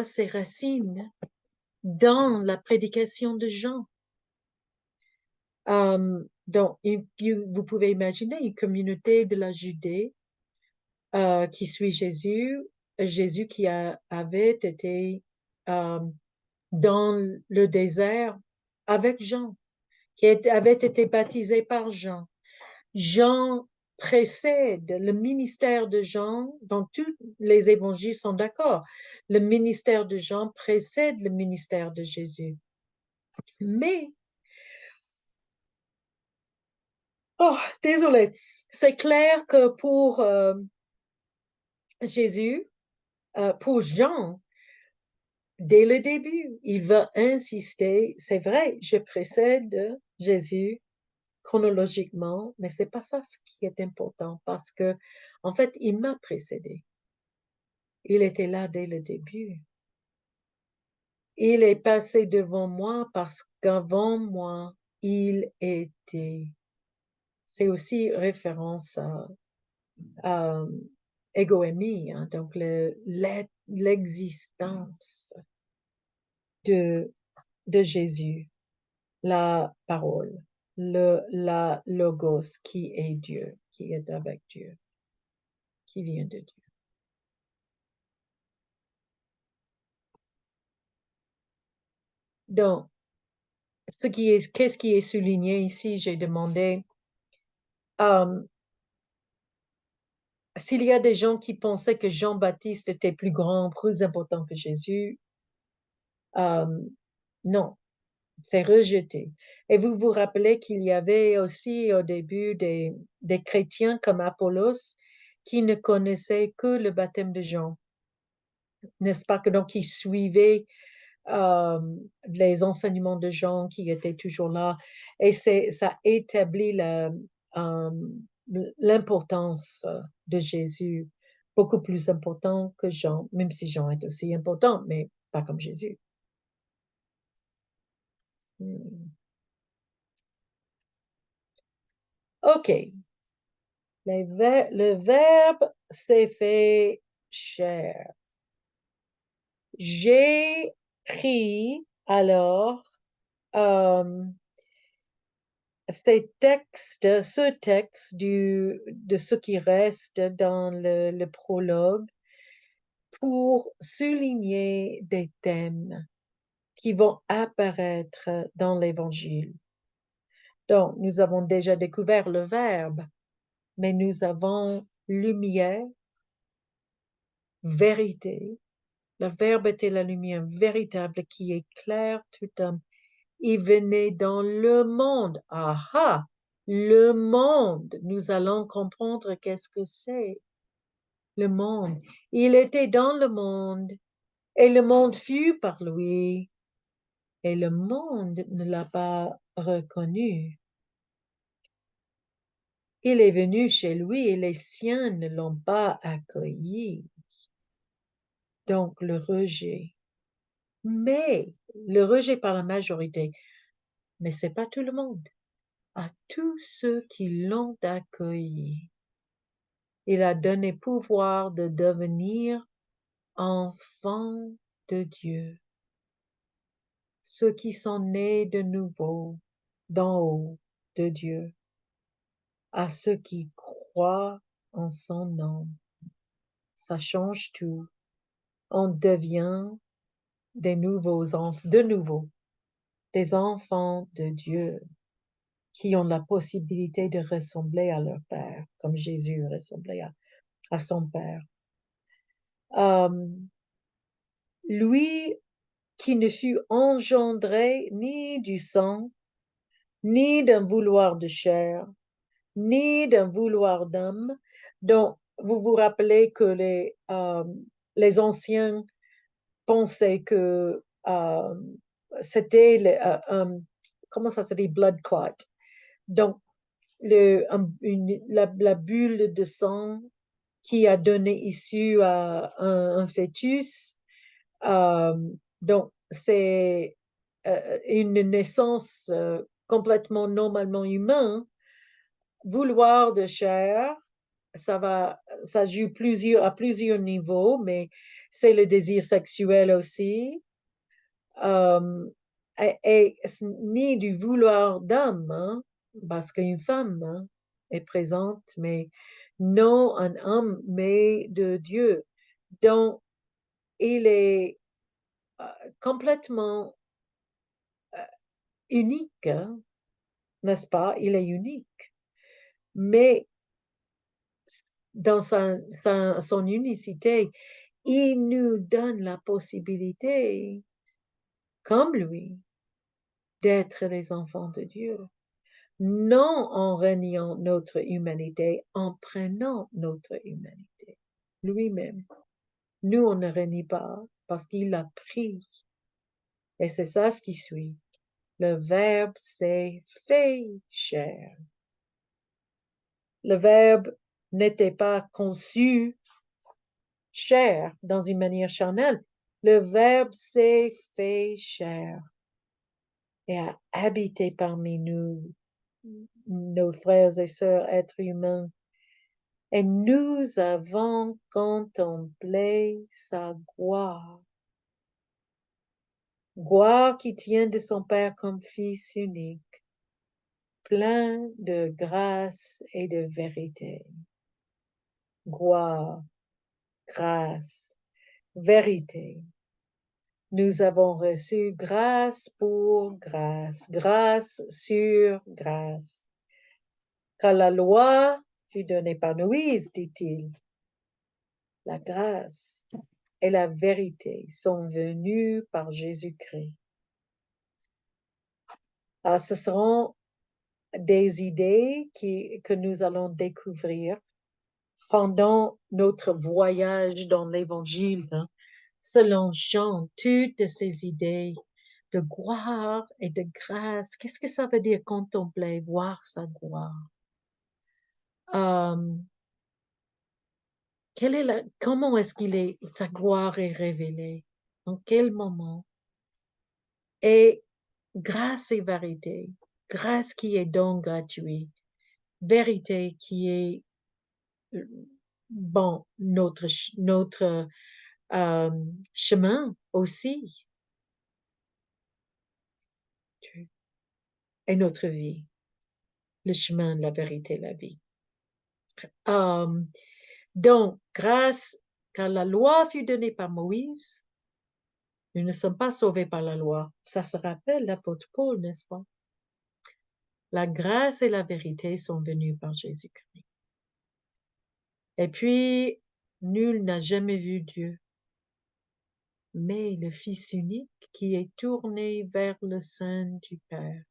ses racines dans la prédication de Jean. Donc, vous pouvez imaginer une communauté de la Judée qui suit Jésus, Jésus qui avait été euh, dans le désert avec Jean, avait été baptisé par Jean. Jean précède le ministère de Jean, dont tous les évangiles sont d'accord. Le ministère de Jean précède le ministère de Jésus. Mais, oh, désolé, c'est clair que pour Jésus, pour Jean, dès le début, il va insister, c'est vrai, je précède Jésus chronologiquement, mais c'est pas ça ce qui est important parce que, en fait, il m'a précédé. Il était là dès le début. Il est passé devant moi parce qu'avant moi, il était. C'est aussi référence à égoémie, hein, donc l'existence de Jésus, la parole, la logos qui est Dieu, qui est avec Dieu, qui vient de Dieu. Donc, qu'est-ce qui est souligné ici? J'ai demandé s'il y a des gens qui pensaient que Jean-Baptiste était plus grand, plus important que Jésus. Non, c'est rejeté. Et vous vous rappelez qu'il y avait aussi au début des chrétiens comme Apollos qui ne connaissaient que le baptême de Jean, n'est-ce pas? Que donc ils suivaient euh, les enseignements de Jean qui étaient toujours là. Et ça établit euh, l'importance de Jésus, beaucoup plus important que Jean, même si Jean est aussi important, mais pas comme Jésus. Hmm. OK. Le verbe s'est fait chair. J'ai pris alors euh, ce texte de ce qui reste dans le prologue pour souligner des thèmes qui vont apparaître dans l'Évangile. Donc, nous avons déjà découvert le verbe, mais nous avons lumière, vérité. Le verbe était la lumière véritable qui éclaire tout homme. Il venait dans le monde. Ah, le monde. Nous allons comprendre qu'est-ce que c'est. Le monde. Il était dans le monde et le monde fut par lui et le monde ne l'a pas reconnu. Il est venu chez lui et les siens ne l'ont pas accueilli. Donc le rejet. Mais le rejet par la majorité. Mais c'est pas tout le monde. À tous ceux qui l'ont accueilli, il a donné pouvoir de devenir enfants de Dieu. Ceux qui sont nés de nouveau, d'en haut de Dieu, à ceux qui croient en son nom. Ça change tout. On devient de nouveau, des enfants de Dieu qui ont la possibilité de ressembler à leur Père, comme Jésus ressemblait à son Père. Lui qui ne fut engendré ni du sang, ni d'un vouloir de chair, ni d'un vouloir d'homme. Donc, vous vous rappelez que les anciens pensaient que c'était, comment ça se dit, blood clot. Donc, la bulle de sang qui a donné issue à un fœtus. Euh, donc, c'est une naissance complètement normalement humaine. Vouloir de chair, ça joue à plusieurs niveaux, mais c'est le désir sexuel aussi, euh, et ni du vouloir d'homme, hein, parce qu'une femme hein, est présente, mais non un homme, mais de Dieu. Donc, il est euh, complètement unique, hein, n'est-ce pas? Il est unique. Mais dans son unicité, il nous donne la possibilité, comme lui, d'être les enfants de Dieu. Non en reniant notre humanité, en prenant notre humanité lui-même. Nous, on ne renie pas parce qu'il l'a pris. Et c'est ça ce qui suit. Le Verbe s'est fait chair. Le Verbe n'était pas conçu chair dans une manière charnelle. Le Verbe s'est fait chair et a habité parmi nous, nos frères et sœurs, êtres humains. Et nous avons contemplé sa gloire. Gloire qui tient de son Père comme Fils unique, plein de grâce et de vérité. Gloire, grâce, vérité. Nous avons reçu grâce pour grâce, grâce sur grâce. Quand la loi fut donnée par Moïse, dit-il, la grâce et la vérité sont venues par Jésus-Christ. Alors, ce seront des idées que nous allons découvrir pendant notre voyage dans l'Évangile, hein, selon Jean, toutes ces idées de gloire et de grâce. Qu'est-ce que ça veut dire contempler, voir sa gloire? Euh, comment est-ce sa gloire est révélée? En quel moment? Et grâce et vérité. Grâce qui est don gratuit. Vérité qui est, bon, notre chemin aussi. Et notre vie. Le chemin, la vérité, la vie. Donc, grâce, quand la loi fut donnée par Moïse, nous ne sommes pas sauvés par la loi. Ça se rappelle l'apôtre Paul, n'est-ce pas? La grâce et la vérité sont venues par Jésus-Christ. Et puis, nul n'a jamais vu Dieu, mais le Fils unique qui est tourné vers le sein du Père.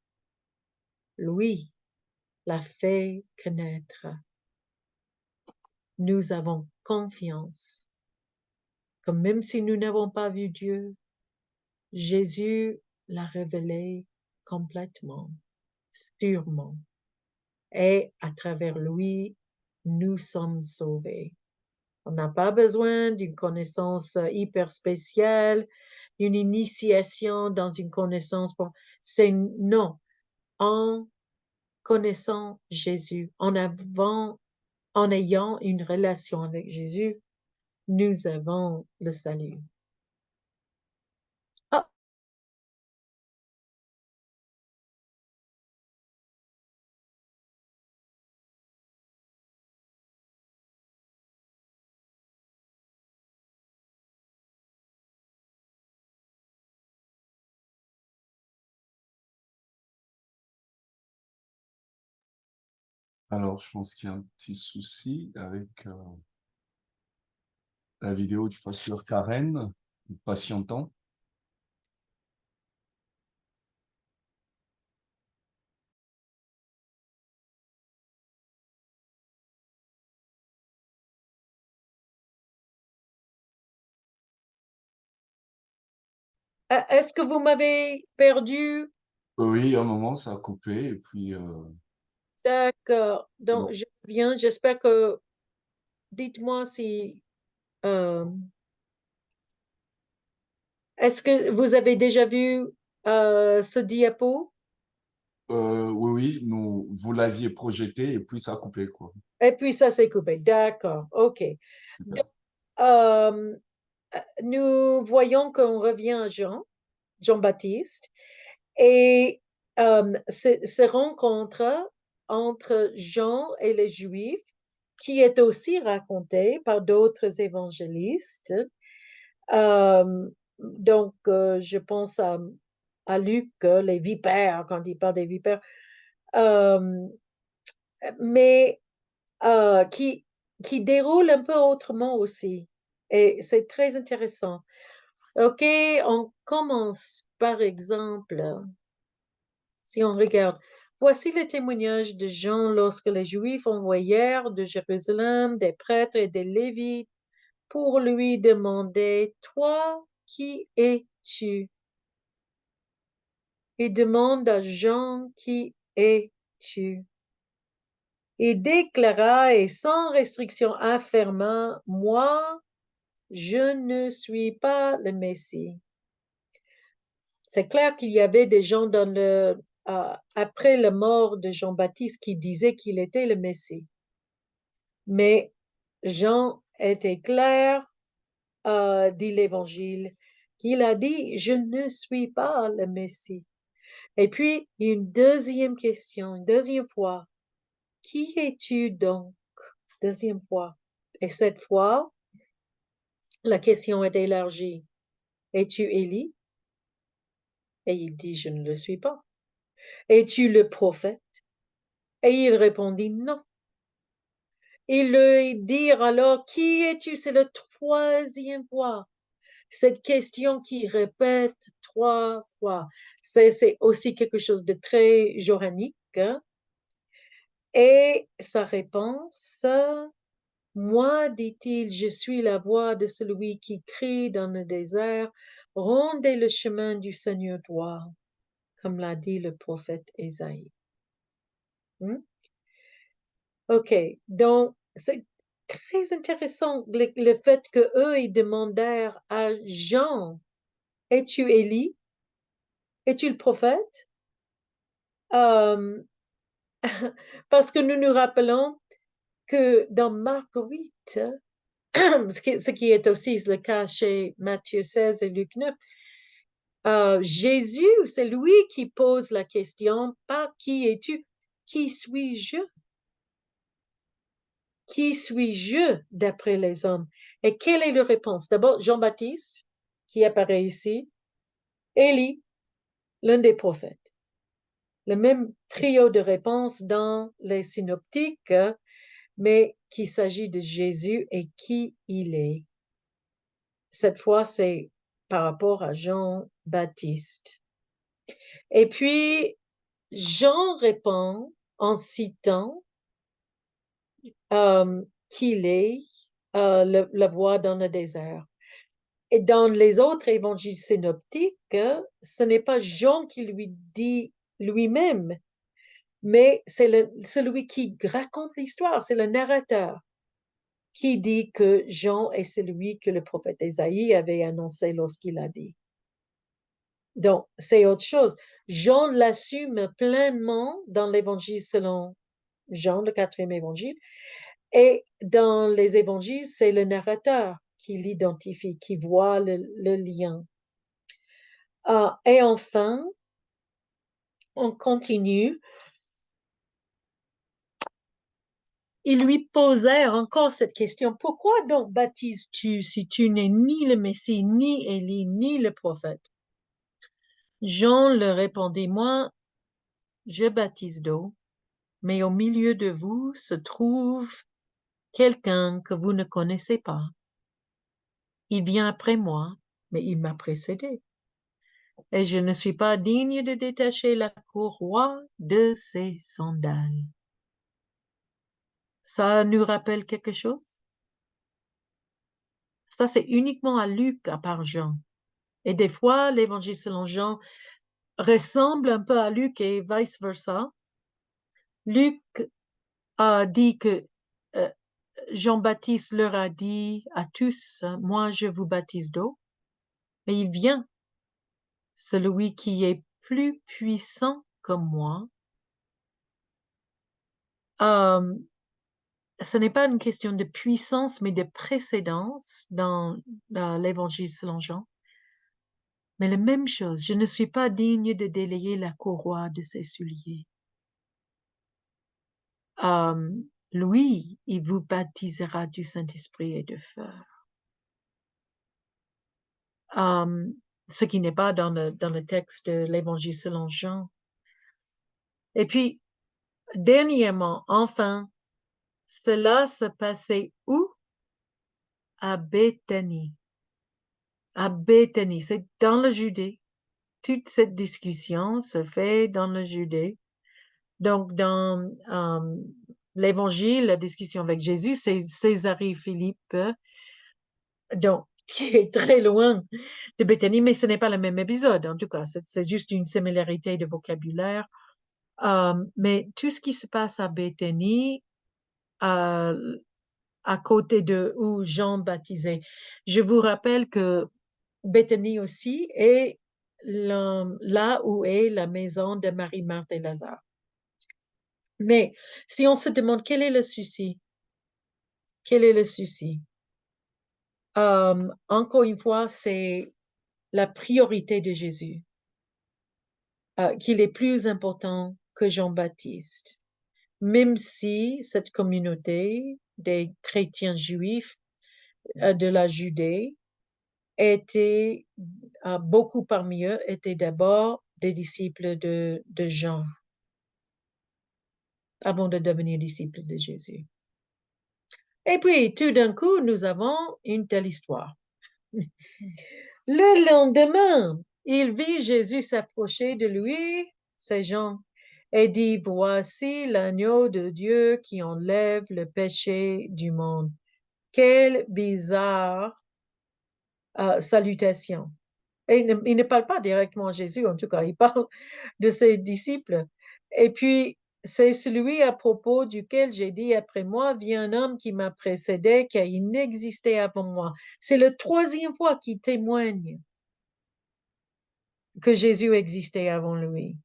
Lui l'a fait connaître. Nous avons confiance que même si nous n'avons pas vu Dieu, Jésus l'a révélé complètement, sûrement. Et à travers lui, nous sommes sauvés. On n'a pas besoin d'une connaissance hyper spéciale, d'une initiation dans une connaissance. C'est non. En connaissant Jésus, en ayant une relation avec Jésus, nous avons le salut. Ah, Alors, je pense qu'il y a un petit souci avec la vidéo du pasteur Karen, patientant. est-ce que vous m'avez perdu? Oui, à un moment, ça a coupé et puis D'accord. c'est Donc, bon. je viens. J'espère que... Dites-moi si... euh, est-ce que vous avez déjà vu ce diapo? Oui, oui, vous l'aviez projeté et puis ça a coupé, quoi. Et puis ça s'est coupé. D'accord. OK. Super. Donc, euh, nous voyons qu'on revient à Jean-Baptiste, et ce rencontre entre Jean et les Juifs, qui est aussi raconté par d'autres évangélistes. Je pense à Luc, les vipères, quand il parle des vipères, euh, mais qui déroule un peu autrement aussi. Et c'est très intéressant. OK, on commence par exemple, si on regarde, voici le témoignage de Jean lorsque les Juifs envoyèrent de Jérusalem des prêtres et des Lévites pour lui demander, toi, qui es-tu? Il demande à Jean, qui es-tu? Il déclara et sans restriction affirma, moi, je ne suis pas le Messie. C'est clair qu'il y avait des gens après la mort de Jean-Baptiste qui disaient qu'il était le Messie. Mais Jean était clair, dit l'Évangile, qu'il a dit, je ne suis pas le Messie. Et puis, une deuxième question, une deuxième fois, qui es-tu donc? Deuxième fois. Et cette fois, la question est élargie. Es-tu Élie? Et il dit, je ne le suis pas. Es-tu le prophète? Et il répondit, non. Ils lui dirent alors, qui es-tu? C'est la troisième fois. Cette question qui répète trois fois. C'est aussi quelque chose de très joranique, hein? Et sa réponse, moi, dit-il, je suis la voix de celui qui crie dans le désert, rendez le chemin du Seigneur droit, comme l'a dit le prophète Ésaïe. OK, donc c'est très intéressant le fait que eux ils demandèrent à Jean, es-tu Élie? Es-tu le prophète? Euh, parce que nous nous rappelons que dans Marc 8, ce qui est aussi le cas chez Matthieu 16 et Luc 9, Jésus, c'est lui qui pose la question, pas qui es-tu, qui suis-je? Qui suis-je d'après les hommes? Et quelle est la réponse? D'abord, Jean-Baptiste, qui apparaît ici, Élie, l'un des prophètes. Le même trio de réponses dans les synoptiques, mais qu'il s'agit de Jésus et qui il est. Cette fois, c'est par rapport à Jean-Baptiste. Et puis, Jean répond en citant qu'il est la voix dans le désert. Et dans les autres évangiles synoptiques, ce n'est pas Jean qui lui dit lui-même, mais c'est celui qui raconte l'histoire, c'est le narrateur qui dit que Jean est celui que le prophète Ésaïe avait annoncé lorsqu'il a dit. Donc, c'est autre chose. Jean l'assume pleinement dans l'évangile selon Jean, le 4e évangile, et dans les évangiles, c'est le narrateur qui l'identifie, qui voit le lien. Et enfin, on continue. Ils lui posèrent encore cette question. Pourquoi donc baptises-tu si tu n'es ni le Messie, ni Élie, ni le prophète? Jean leur répondit, moi, je baptise d'eau, mais au milieu de vous se trouve quelqu'un que vous ne connaissez pas. Il vient après moi, mais il m'a précédé. Et je ne suis pas digne de détacher la courroie de ses sandales. Ça nous rappelle quelque chose? Ça, c'est uniquement à Luc, à part Jean. Et des fois, l'évangile selon Jean ressemble un peu à Luc et vice-versa. Luc a dit que euh, Jean-Baptiste leur a dit à tous, moi je vous baptise d'eau, mais il vient, celui qui est plus puissant que moi. Euh, ce n'est pas une question de puissance, mais de précédence dans l'Évangile selon Jean. Mais la même chose, je ne suis pas digne de délayer la courroie de ses souliers. Euh, Lui, il vous baptisera du Saint-Esprit et de feu. Euh, Ce qui n'est pas dans le texte de l'Évangile selon Jean. Et puis, dernièrement, enfin, cela se passait où? À Béthanie. À Béthanie, c'est dans le Judée. Toute cette discussion se fait dans le Judée. Donc, dans l'Évangile, la discussion avec Jésus, c'est Césarée-Philippe, donc, qui est très loin de Béthanie, mais ce n'est pas le même épisode, en tout cas, c'est juste une similarité de vocabulaire. Mais tout ce qui se passe à Béthanie, euh, à côté de où Jean baptisait, je vous rappelle que Béthanie aussi est là où est la maison de Marie, Marthe et Lazare. Mais si on se demande quel est le souci, quel est le souci? Encore une fois, c'est la priorité de Jésus, qu'il est plus important que Jean-Baptiste. Même si cette communauté des chrétiens juifs de la Judée était, beaucoup parmi eux étaient d'abord des disciples de Jean avant de devenir disciples de Jésus. Et puis, tout d'un coup, nous avons une telle histoire. Le lendemain, il vit Jésus s'approcher de lui, c'est Jean, et dit, voici l'agneau de Dieu qui enlève le péché du monde. Quelle bizarre salutation. Et il ne parle pas directement à Jésus, en tout cas, il parle de ses disciples. Et puis, c'est celui à propos duquel j'ai dit, après moi, vient un homme qui m'a précédé, car il n'existait avant moi. C'est la troisième fois qu'il témoigne que Jésus existait avant lui.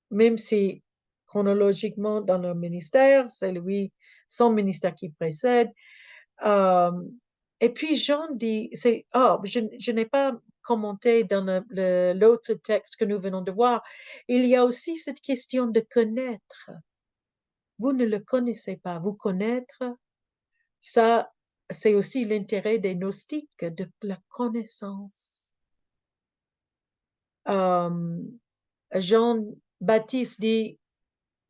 Même si, chronologiquement, dans leur ministère, c'est lui, son ministère qui précède. Euh, et puis Jean dit, je n'ai pas commenté dans l'autre texte que nous venons de voir, il y a aussi cette question de connaître. Vous ne le connaissez pas, vous connaître, ça, c'est aussi l'intérêt des gnostiques, de la connaissance. Euh, Jean-Baptiste dit,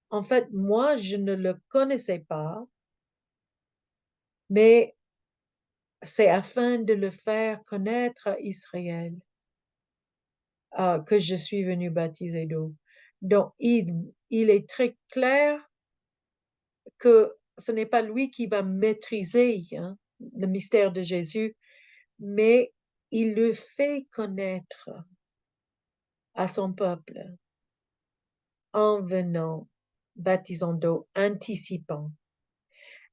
en fait, moi, je ne le connaissais pas, mais c'est afin de le faire connaître à Israël que je suis venu baptiser d'eau. Donc, il est très clair que ce n'est pas lui qui va maîtriser le mystère de Jésus, mais il le fait connaître à son peuple en venant, baptisant d'eau, anticipant.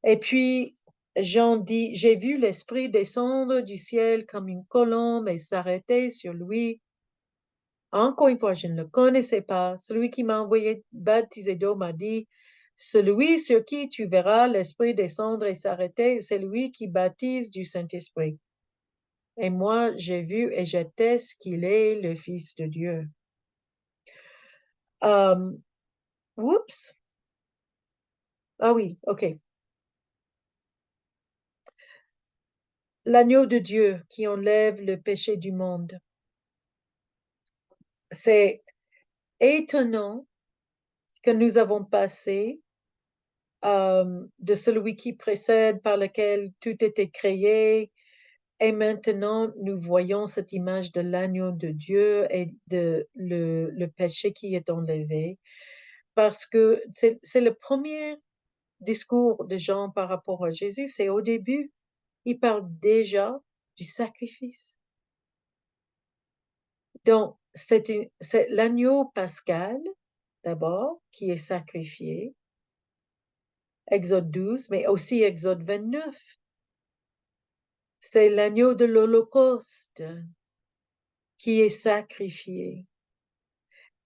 Et puis, Jean dit, j'ai vu l'Esprit descendre du ciel comme une colombe et s'arrêter sur lui. Encore une fois, je ne le connaissais pas. Celui qui m'a envoyé baptiser d'eau m'a dit, celui sur qui tu verras l'Esprit descendre et s'arrêter, c'est lui qui baptise du Saint-Esprit. Et moi, j'ai vu et j'atteste qu'il est le Fils de Dieu. Oups. Ah oui, ok. L'agneau de Dieu qui enlève le péché du monde. C'est étonnant que nous avons passé de celui qui précède, par lequel tout était créé, et maintenant nous voyons cette image de l'agneau de Dieu et de le péché qui est enlevé, parce que c'est le premier discours de Jean par rapport à Jésus, c'est au début, il parle déjà du sacrifice. Donc, c'est l'agneau pascal, d'abord, qui est sacrifié, Exode 12, mais aussi Exode 29. C'est l'agneau de l'Holocauste qui est sacrifié.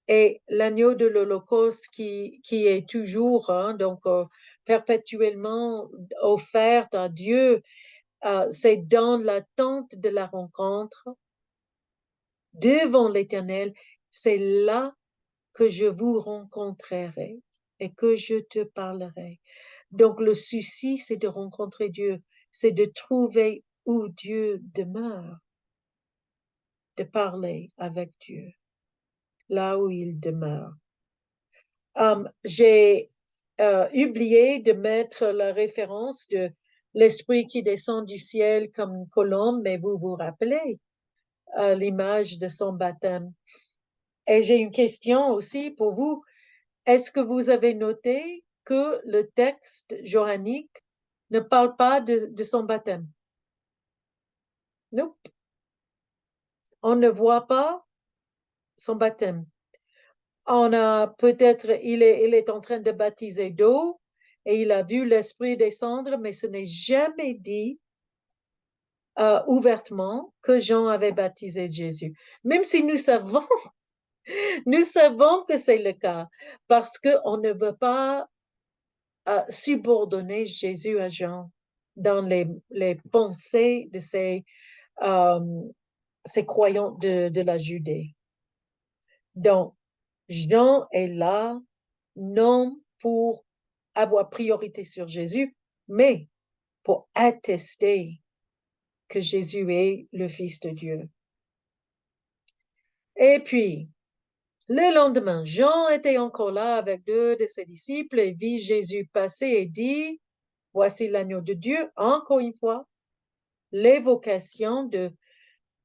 Et l'agneau de l'Holocauste qui est toujours, donc perpétuellement offerte à Dieu. C'est dans l'attente de la rencontre devant l'Éternel. C'est là que je vous rencontrerai et que je te parlerai. Donc le souci, c'est de rencontrer Dieu, c'est de trouver où Dieu demeure, de parler avec Dieu, là où il demeure. J'ai oublié de mettre la référence de l'Esprit qui descend du ciel comme une colombe, mais vous vous rappelez l'image de son baptême. Et j'ai une question aussi pour vous. Est-ce que vous avez noté que le texte johannique ne parle pas de son baptême? Non, on ne voit pas son baptême. On a peut-être, il est en train de baptiser d'eau et il a vu l'Esprit descendre, mais ce n'est jamais dit ouvertement que Jean avait baptisé Jésus. Même si nous savons, nous savons que c'est le cas, parce qu'on ne veut pas subordonner Jésus à Jean dans les pensées de euh, ces croyants de la Judée. Donc, Jean est là non pour avoir priorité sur Jésus, mais pour attester que Jésus est le Fils de Dieu. Et puis, le lendemain, Jean était encore là avec deux de ses disciples et vit Jésus passer et dit, voici l'agneau de Dieu, encore une fois, l'évocation de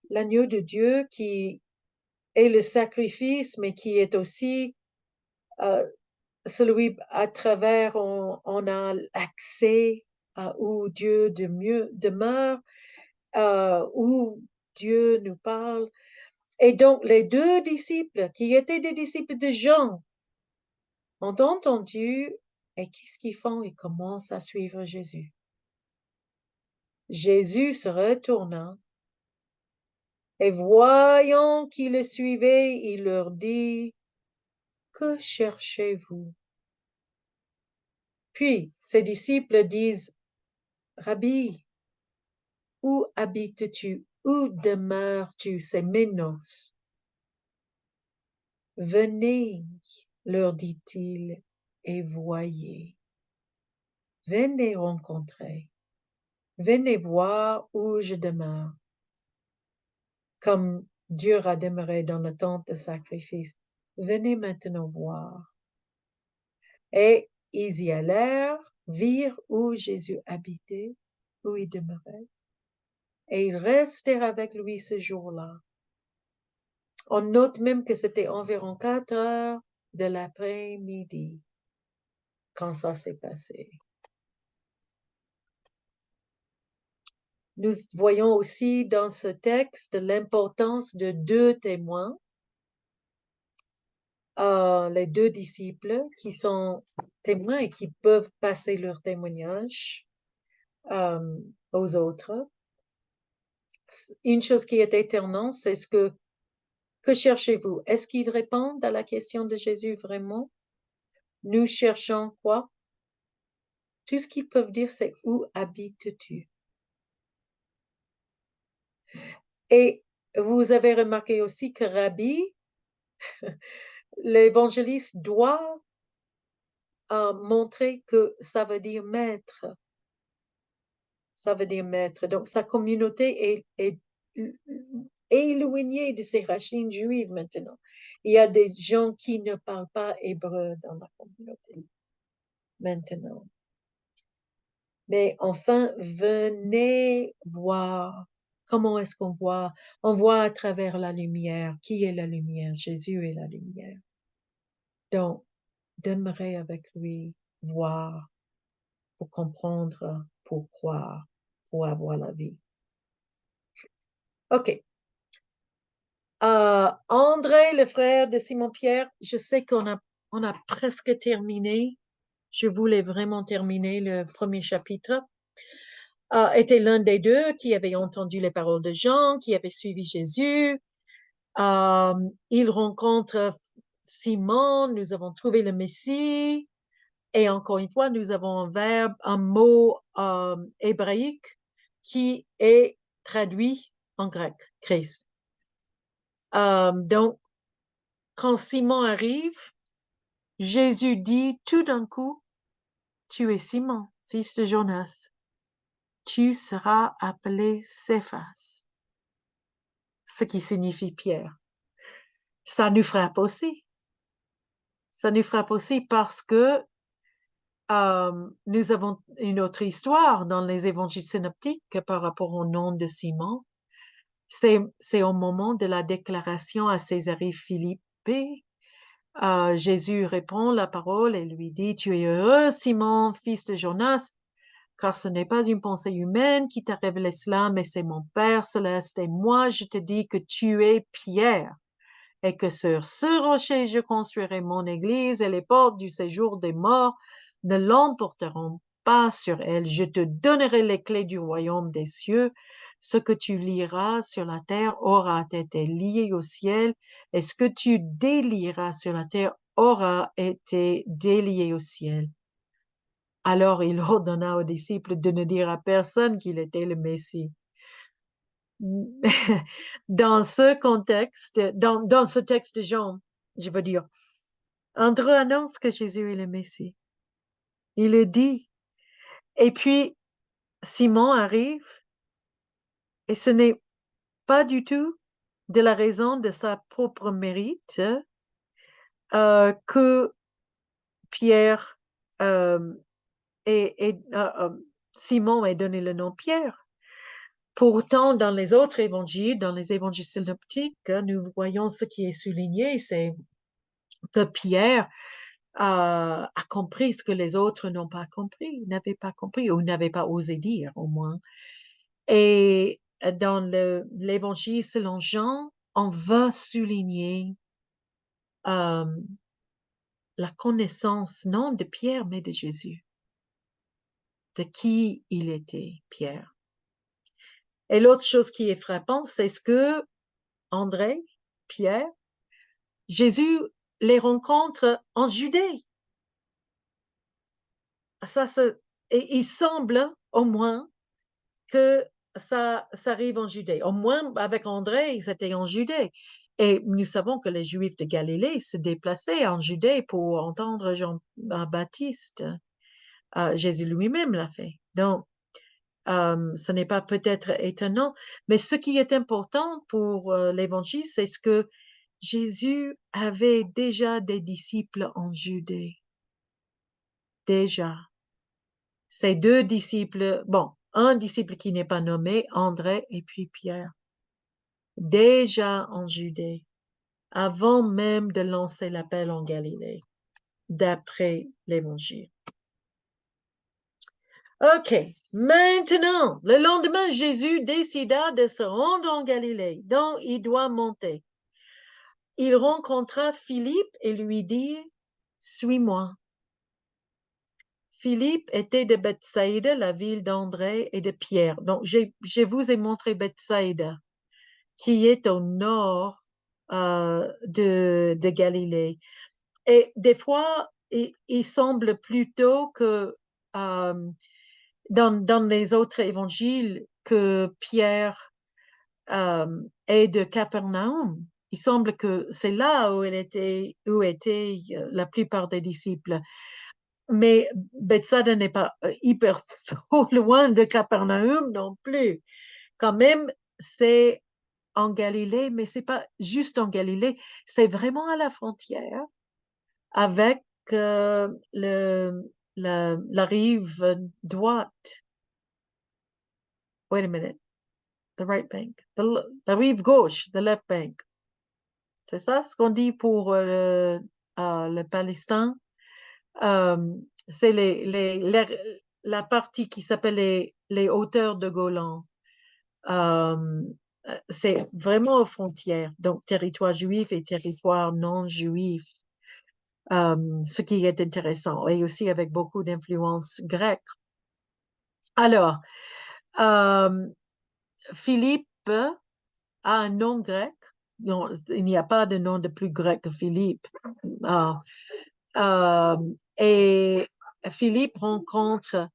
l'agneau de Dieu qui est le sacrifice, mais qui est aussi celui à travers on a accès à où Dieu demeure, où Dieu nous parle. Et donc, les deux disciples, qui étaient des disciples de Jean, ont entendu, et qu'est-ce qu'ils font? Ils commencent à suivre Jésus. Jésus se retourna et voyant qu'ils le suivaient, il leur dit, que cherchez-vous? Puis ses disciples disent, Rabbi, où habites-tu? Où demeures-tu? C'est Ménos. Venez, leur dit-il, et voyez. Venez rencontrer. Venez voir où je demeure. Comme Dieu a demeuré dans la tente de sacrifice. Venez maintenant voir. Et ils y allèrent, virent où Jésus habitait, où il demeurait, et ils restèrent avec lui ce jour-là. On note même que c'était environ 4 heures de l'après-midi quand ça s'est passé. Nous voyons aussi dans ce texte l'importance de deux témoins, les deux disciples qui sont témoins et qui peuvent passer leur témoignage aux autres. Une chose qui est étonnante, c'est que cherchez-vous? Est-ce qu'ils répondent à la question de Jésus vraiment? Nous cherchons quoi? Tout ce qu'ils peuvent dire, c'est où habites-tu? Et vous avez remarqué aussi que Rabbi, l'évangéliste doit montrer que ça veut dire maître. Ça veut dire maître. Donc, sa communauté est éloignée de ses racines juives maintenant. Il y a des gens qui ne parlent pas hébreu dans la communauté maintenant. Mais enfin, venez voir. Comment est-ce qu'on voit? On voit à travers la lumière. Qui est la lumière? Jésus est la lumière. Donc, demeurer avec lui, voir, pour comprendre, pour croire, pour avoir la vie. OK. André, le frère de Simon-Pierre, je sais on a presque terminé. Je voulais vraiment terminer le premier chapitre. Était l'un des deux qui avait entendu les paroles de Jean, qui avait suivi Jésus. Il rencontre Simon, nous avons trouvé le Messie. Et encore une fois, nous avons un verbe, un mot hébraïque qui est traduit en grec, Christ. Donc, quand Simon arrive, Jésus dit tout d'un coup, tu es Simon, fils de Jonas. Tu seras appelé Céphas, ce qui signifie Pierre. Ça nous frappe aussi. Ça nous frappe aussi parce que nous avons une autre histoire dans les évangiles synoptiques par rapport au nom de Simon. C'est au moment de la déclaration à Césarée Philippe. Jésus répond la parole et lui dit, tu es heureux, Simon, fils de Jonas, car ce n'est pas une pensée humaine qui t'a révélé cela, mais c'est mon Père céleste. Et moi, je te dis que tu es Pierre, et que sur ce rocher je construirai mon église, et les portes du séjour des morts ne l'emporteront pas sur elle. Je te donnerai les clés du royaume des cieux. Ce que tu lieras sur la terre aura été lié au ciel, et ce que tu délieras sur la terre aura été délié au ciel. Alors il ordonna aux disciples de ne dire à personne qu'il était le Messie. Dans ce contexte, dans ce texte de Jean, je veux dire, André annonce que Jésus est le Messie. Il le dit. Et puis, Simon arrive, et ce n'est pas du tout de la raison de sa propre mérite que Pierre Simon ait donné le nom Pierre. Pourtant, dans les autres évangiles, dans les évangiles synoptiques, nous voyons ce qui est souligné, c'est que Pierre a compris ce que les autres n'ont pas compris, n'avaient pas compris ou n'avaient pas osé dire au moins. Et dans l'évangile selon Jean, on va souligner euh, la connaissance non de Pierre mais de Jésus, de qui il était, Pierre. Et l'autre chose qui est frappante, c'est ce que André, Pierre, Jésus les rencontre en Judée. Et il semble au moins que ça arrive en Judée. Au moins, avec André, c'était en Judée. Et nous savons que les Juifs de Galilée se déplaçaient en Judée pour entendre Jean-Baptiste. Jésus lui-même l'a fait. Donc, ce n'est pas peut-être étonnant, mais ce qui est important pour l'Évangile, c'est ce que Jésus avait déjà des disciples en Judée. Déjà. Ces deux disciples, bon, un disciple qui n'est pas nommé, André et puis Pierre, déjà en Judée, avant même de lancer l'appel en Galilée, d'après l'Évangile. OK, maintenant, le lendemain, Jésus décida de se rendre en Galilée, donc il doit monter. Il rencontra Philippe et lui dit, suis-moi. Philippe était de Bethsaïda, la ville d'André et de Pierre. Donc, je vous ai montré Bethsaïda, qui est au nord de Galilée. Et des fois, il semble plutôt que dans les autres évangiles que Pierre est de Capernaum. Il semble que c'est là où étaient la plupart des disciples. Mais Bethsaida n'est pas hyper trop loin de Capernaum non plus. Quand même, c'est en Galilée, mais c'est pas juste en Galilée, c'est vraiment à la frontière avec la rive droite. Wait a minute. The right bank. La rive gauche, the left bank. C'est ça ce qu'on dit pour le Palestin? C'est la partie qui s'appelle les hauteurs de Golan. C'est vraiment aux frontières, donc territoire juif et territoire non juif, ce qui est intéressant, et aussi avec beaucoup d'influence grecque. Alors, Philippe a un nom grec. Non, il n'y a pas de nom de plus grec que Philippe. Et Philippe rencontre,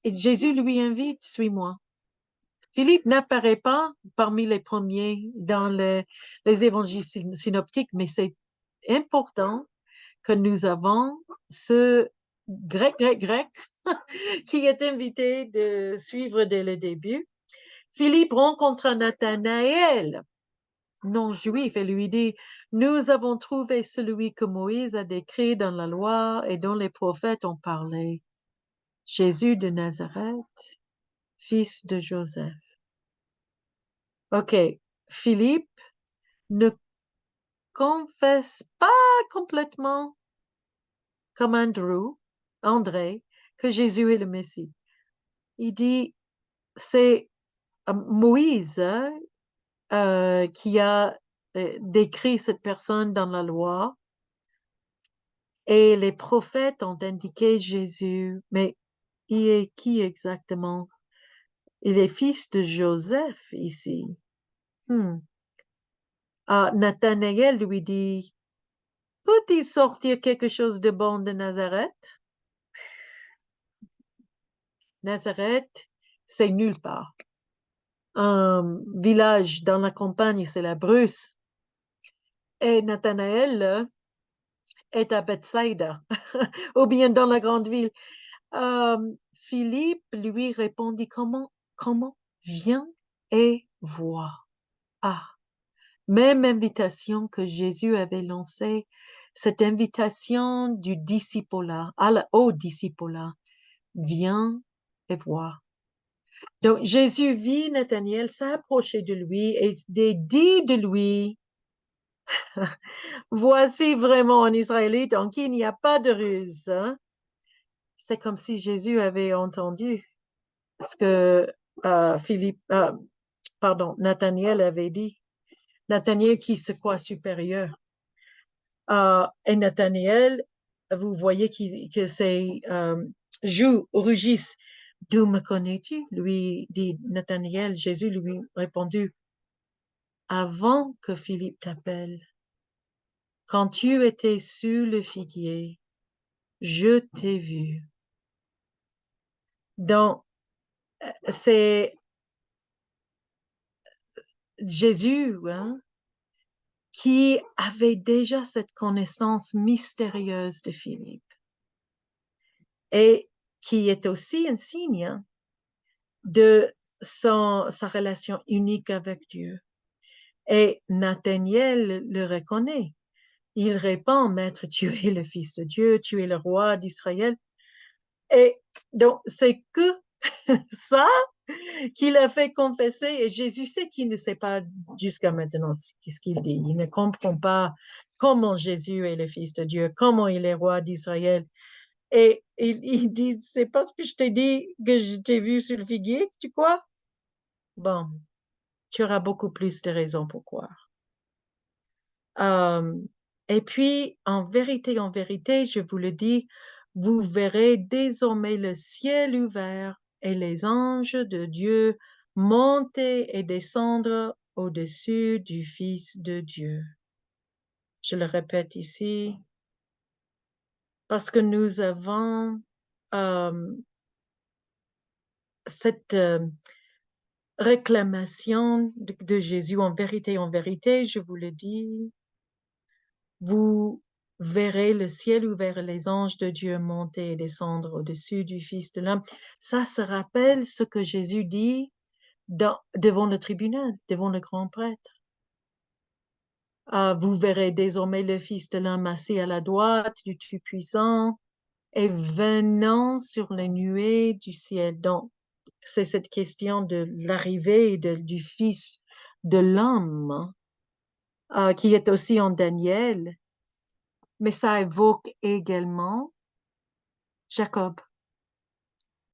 et Jésus lui invite, suis-moi. Philippe n'apparaît pas parmi les premiers dans les évangiles synoptiques, mais c'est important que nous avons ce grec qui est invité de suivre dès le début. Philippe rencontre Nathanaël, non juif, et lui dit, nous avons trouvé celui que Moïse a décrit dans la loi et dont les prophètes ont parlé, Jésus de Nazareth, fils de Joseph. OK, Philippe ne confesse pas complètement comme André, que Jésus est le Messie. Il dit, c'est Moïse qui a décrit cette personne dans la loi et les prophètes ont indiqué Jésus, mais il est qui exactement? Il est fils de Joseph ici. Nathanaël lui dit, peut-il sortir quelque chose de bon de Nazareth? Nazareth, c'est nulle part. Un village dans la campagne, c'est la Brousse. Et Nathanaël est à Bethsaida, ou bien dans la grande ville. Philippe lui répondit, comment viens et vois. Même invitation que Jésus avait lancée, cette invitation du discipolat, au discipolat, viens et vois. Donc, Jésus vit Nathanaël s'approcher de lui et dit de lui, voici vraiment un Israélite en qui il n'y a pas de ruse. Hein? C'est comme si Jésus avait entendu ce que Nathanaël avait dit. Nathanaël qui se croit supérieur. Et Nathanaël, vous voyez que ses joues rougissent. D'où me connais-tu? Lui dit Nathanaël. Jésus lui répondit, avant que Philippe t'appelle, quand tu étais sous le figuier, je t'ai vu. Donc, c'est Jésus qui avait déjà cette connaissance mystérieuse de Philippe et qui est aussi un signe de sa relation unique avec Dieu. Et Nathanaël le reconnaît. Il répond, Maître, tu es le Fils de Dieu, tu es le roi d'Israël. Et donc, c'est que ça qu'il a fait confesser. Et Jésus sait qu'il ne sait pas jusqu'à maintenant ce qu'il dit. Il ne comprend pas comment Jésus est le Fils de Dieu, comment il est roi d'Israël. Et il dit, c'est parce que je t'ai dit que je t'ai vu sur le figuier, tu crois? Bon, tu auras beaucoup plus de raisons pour croire. Et puis, en vérité, je vous le dis, vous verrez désormais le ciel ouvert et les anges de Dieu monter et descendre au-dessus du Fils de Dieu. Je le répète ici, parce que nous avons cette réclamation de Jésus en vérité, je vous le dis, vous verrez le ciel ouvert et les anges de Dieu monter et descendre au-dessus du Fils de l'homme. Ça se rappelle ce que Jésus dit devant le tribunal, devant le grand prêtre. Vous verrez désormais le Fils de l'homme assis à la droite du Tout-Puissant et venant sur les nuées du ciel. Donc, c'est cette question de l'arrivée du Fils de l'homme qui est aussi en Daniel, mais ça évoque également Jacob.